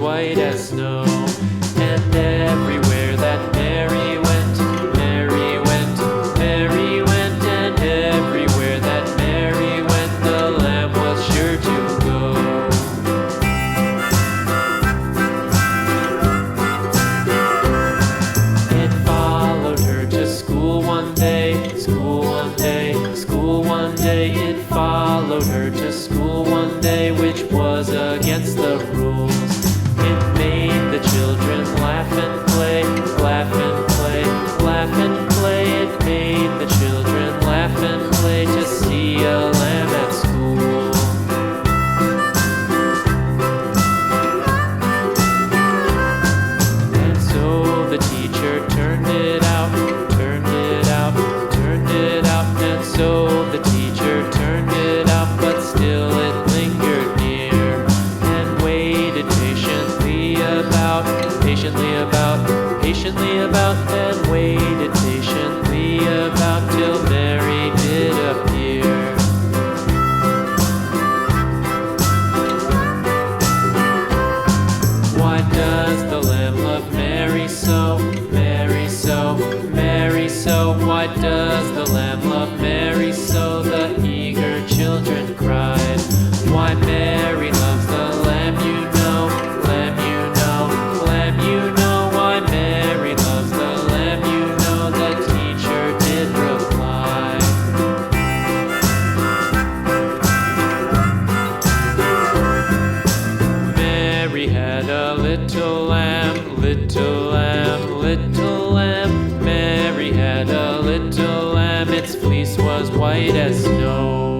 white as snow. And everywhere that Mary went, Mary went, Mary went, and everywhere that Mary went, the lamb was sure to go. It followed her to school one day, school one day, school one day. It followed her to school one day, which was against the rules. It made the children laugh and play, laugh and play, laugh and play. It made the children laugh and play to see a lamb at school. And so the teacher turned it out, turned it out, turned it out. And so the teacher turned it out, but still it lingered near and waited patiently about, patiently about, and waited patiently about till Mary did appear. Why does the lamb love Mary so, Mary so, Mary so? Why does the lamb love Mary so? The eager children cried. Why Mary loves the lamb, you know, lamb, you know, lamb, you know. Why Mary loves the lamb, you know, the teacher did reply. Mary had a little lamb, little lamb, little lamb. Mary had a little lamb, its fleece was white as snow.